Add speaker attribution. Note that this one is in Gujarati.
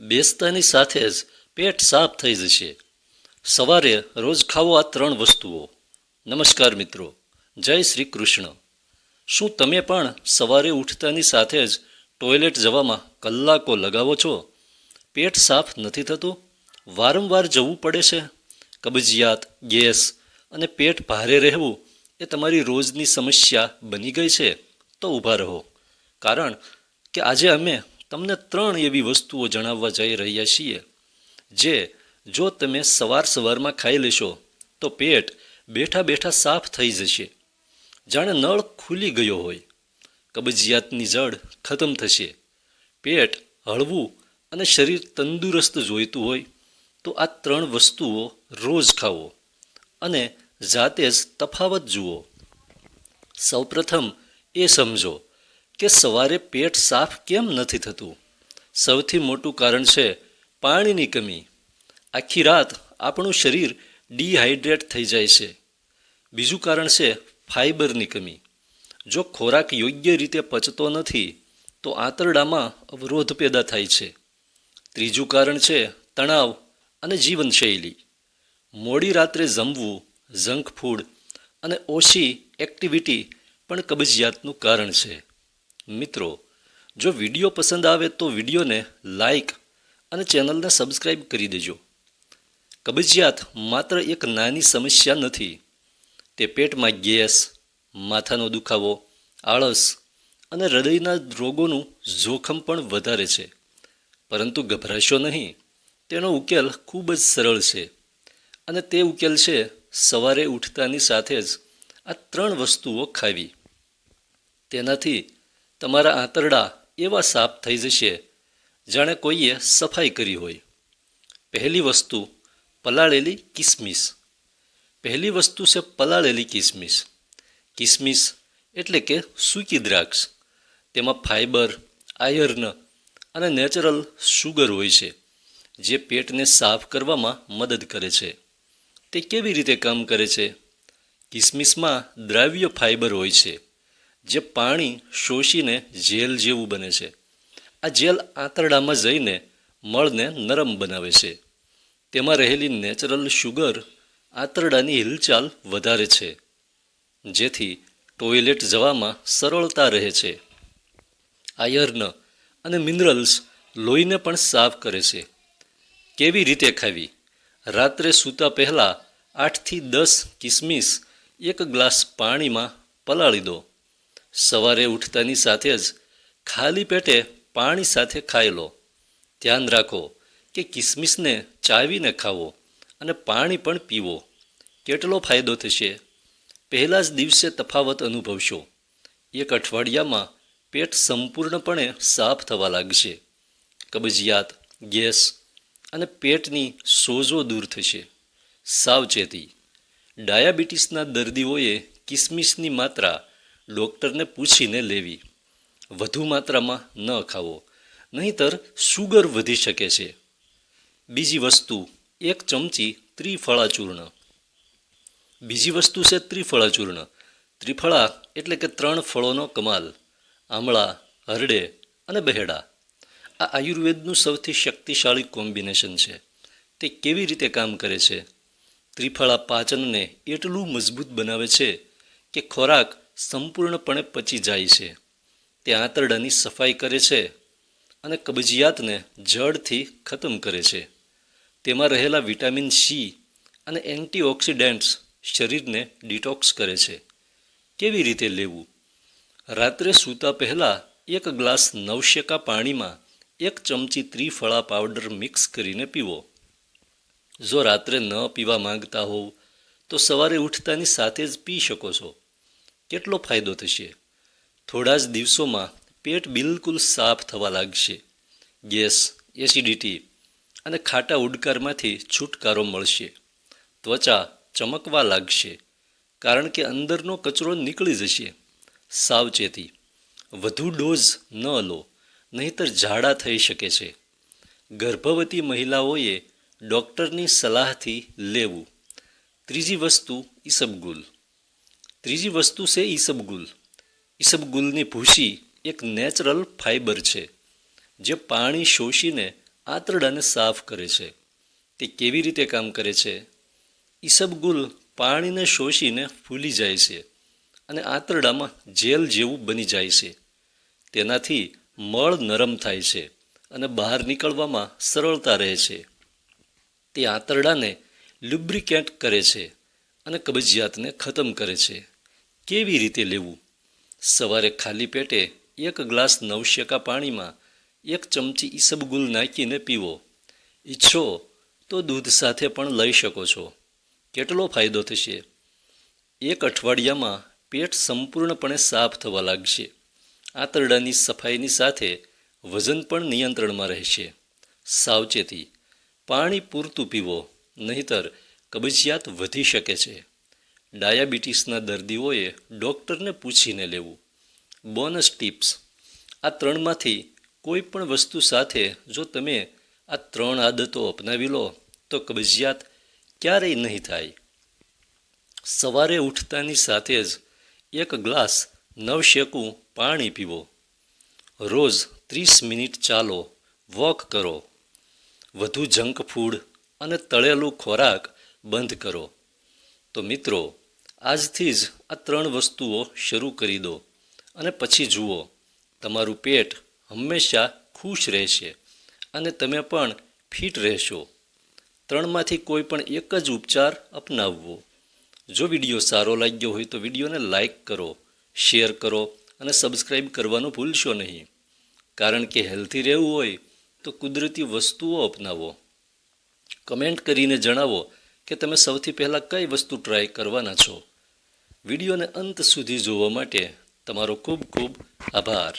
Speaker 1: બેસતાની સાથે જ પેટ સાફ થઈ જશે. સવારે રોજ ખાવો આ 3 વસ્તુઓ. નમસ્કાર મિત્રો, જય શ્રી કૃષ્ણ. શું તમે પણ સવારે ઉઠતાની સાથે જ ટોયલેટ જવામાં કલાકો લગાવો છો? પેટ સાફ નથી થતું? વારંવાર જવું પડે છે? કબજિયાત, ગેસ અને પેટ ભારે રહેવું એ તમારી રોજની સમસ્યા બની ગઈ છે? તો ઊભા રહો, કારણ કે આજે અમે તમને 3 એવી વસ્તુઓ જણાવવા જઈ રહ્યા છીએ જે જો તમે સવારમાં ખાઈ લેશો તો પેટ બેઠા બેઠા સાફ થઈ જશે. જાણે નળ ખુલી ગયો હોય. કબજિયાતની જડ ખતમ થશે. પેટ હળવું અને શરીર તંદુરસ્ત જોઈતું હોય તો આ 3 વસ્તુઓ રોજ ખાવો અને જાતે જ તફાવત જુઓ. સૌપ્રથમ એ સમજો કે સવારે પેટ સાફ કેમ નથી થતું. સૌથી મોટું કારણ છે પાણીની કમી. આખી રાત આપણું શરીર ડિહાઇડ્રેટ થઈ જાય છે. બીજું કારણ છે ફાઇબરની કમી. જો ખોરાક યોગ્ય રીતે પચતો નથી તો આંતરડામાં અવરોધ પેદા થાય છે. ત્રીજું કારણ છે તણાવ અને જીવનશૈલી. મોડી રાત્રે જમવું, જંક ફૂડ અને ઓછી એક્ટિવિટી પણ કબજિયાતનું કારણ છે. મિત્રો, જો વિડીયો પસંદ આવે તો વિડીયોને લાઈક અને ચેનલને સબસ્ક્રાઈબ કરી દેજો. કબજિયાત માત્ર એક નાની સમસ્યા નથી. તે પેટમાં ગેસ, માથાનો દુખાવો, આળસ અને હૃદયના રોગોનું જોખમ પણ વધારે છે. પરંતુ ગભરાશો નહીં, તેનો ઉકેલ ખૂબ જ સરળ છે અને તે ઉકેલ છે સવારે ઉઠતાની સાથે જ આ 3 વસ્તુઓ ખાવી. તેનાથી તમારા આંતરડા એવા સાફ થઈ જશે જાણે કોઈએ સફાઈ કરી હોય. પહેલી વસ્તુ, પલાળેલી કિસમિસ. પહેલી વસ્તુ છે પલાળેલી કિસમિસ. કિસમિસ એટલે કે સૂકી દ્રાક્ષ. તેમાં ફાઇબર, આયર્ન અને નેચરલ શુગર હોય છે જે પેટને સાફ કરવામાં મદદ કરે છે. તે કેવી રીતે કામ કરે છે? કિસમિસમાં દ્રાવ્ય ફાઇબર હોય છે જે પાણી શોષીને જેલ જેવું બને છે. આ જેલ આંતરડામાં જઈને મળને નરમ બનાવે છે. તેમાં રહેલી નેચરલ શુગર આંતરડાની હિલચાલ વધારે છે, જેથી ટોયલેટ જવામાં સરળતા રહે છે. આયર્ન અને મિનરલ્સ લોહીને પણ સાફ કરે છે. કેવી રીતે ખાવી? રાત્રે સૂતા પહેલાં 8 થી 10 કિસમિસ 1 ગ્લાસ પાણીમાં પલાળી દો. સવારે ઉઠતાની સાથે જ ખાલી પેટે પાણી સાથે ખાઈ લો. ધ્યાન રાખો કે કિસમિસને ચાવીને ખાવો અને પાણી પણ પીવો. કેટલો ફાયદો થશે? પહેલા જ દિવસે તફાવત અનુભવશો. 1 અઠવાડિયામાં પેટ સંપૂર્ણપણે સાફ થવા લાગશે. કબજિયાત, ગેસ અને પેટની સોજો દૂર થશે. સાવચેતી: ડાયાબિટીસના દર્દીઓએ કિસમિસની માત્રા ડૉક્ટરને પૂછીને લેવી. વધુ માત્રામાં ન ખાવો, નહીંતર શુગર વધી શકે છે. બીજી વસ્તુ, 1 ચમચી ત્રિફળા ચૂર્ણ. બીજી વસ્તુ છે ત્રિફળા ચૂર્ણ. ત્રિફળા એટલે કે 3 ફળોનો કમાલ: આમળા, હરડે અને બહેડા. આ આયુર્વેદનું સૌથી શક્તિશાળી કોમ્બિનેશન છે. તે કેવી રીતે કામ કરે છે? ત્રિફળા પાચનને એટલું મજબૂત બનાવે છે કે ખોરાક સંપૂર્ણપણે પચી જાય છે. તે આંતરડાની સફાઈ કરે છે અને કબજિયાતને જડથી ખતમ કરે છે. તેમાં રહેલા વિટામિન સી અને એન્ટીઓક્સિડન્ટ્સ શરીરને ડિટોક્સ કરે છે. કેવી રીતે લેવું? રાત્રે સૂતા પહેલાં 1 ગ્લાસ નવશેકા પાણીમાં 1 ચમચી ત્રિફળા પાવડર મિક્સ કરીને પીવો. જો રાત્રે ન પીવા માંગતા હોવ તો સવારે ઉઠતાની સાથે જ પી શકો છો. કેટલો ફાયદો થશે? થોડા જ દિવસોમાં પેટ બિલકુલ સાફ થવા લાગશે. ગેસ, એસિડિટી અને ખાટા ઉડકારમાંથી છુટકારો મળશે. ત્વચા ચમકવા લાગશે કારણ કે અંદરનો કચરો નીકળી જશે. સાવચેતી: વધુ ડોઝ ન લો, નહીંતર ઝાડા થઈ શકે છે. ગર્ભવતી મહિલાઓએ ડૉક્ટરની સલાહથી લેવું. ત્રીજી વસ્તુ, ઈસબગુલ. ત્રીજી વસ્તુ છે ઈસબગુલ. ઈસબગુલની ભૂસી એક નેચરલ ફાઇબર છે જે પાણી શોષીને આંતરડાને સાફ કરે છે. તે કેવી રીતે કામ કરે છે? ઈસબગુલ પાણીને શોષીને ફૂલી જાય છે અને આંતરડામાં જેલ જેવું બની જાય છે. તેનાથી મળ નરમ થાય છે અને બહાર નીકળવામાં સરળતા રહે છે. તે આંતરડાને લ્યુબ્રિકેન્ટ કરે છે અને કબજિયાતને ખતમ કરે છે. કેવી રીતે લેવું? સવારે ખાલી પેટે 1 ગ્લાસ નવશેકા પાણીમાં 1 ચમચી ઈસબગુલ નાખીને પીવો. ઈચ્છો તો દૂધ સાથે પણ લઈ શકો છો. કેટલો ફાયદો થશે? 1 અઠવાડિયામાં પેટ સંપૂર્ણપણે સાફ થવા લાગશે. આંતરડાની સફાઈની સાથે વજન પણ નિયંત્રણમાં રહેશે. સાવચેતી: પાણી પૂરતું પીવો, નહીંતર કબજિયાત વધી શકે છે. ડાયાબિટીસના દર્દીઓએ ડૉક્ટરને પૂછીને લેવું. બોનસ ટિપ્સ: આ 3માંથી કોઈ પણ વસ્તુ સાથે જો તમે આ 3 આદતો અપનાવી લો તો કબજિયાત ક્યારેય નહીં થાય. સવારે ઉઠતાની સાથે જ 1 ગ્લાસ નવશેકું પાણી પીવો. રોજ 30 મિનિટ ચાલો, વોક કરો. વધુ જંક ફૂડ અને તળેલું ખોરાક બંધ કરો. તો મિત્રો, આજથી જ આ 3 વસ્તુઓ શરૂ કરી દો અને પછી જુઓ, તમારું પેટ હંમેશા ખુશ રહેશે અને તમે પણ ફિટ રહેશો. 3માંથી કોઈ પણ એક જ ઉપચાર અપનાવવો. જો વિડીયો સારો લાગ્યો હોય તો વિડીયોને લાઈક કરો, શેર કરો અને સબસ્ક્રાઈબ કરવાનું ભૂલશો નહીં. કારણ કે હેલ્ધી રહેવું હોય તો કુદરતી વસ્તુઓ અપનાવો. કમેન્ટ કરીને જણાવો કે તમે સૌથી પહેલાં કઈ વસ્તુ ટ્રાય કરવાના છો. વિડીયોને અંત સુધી જોવા માટે તમારો ખૂબ ખૂબ આભાર.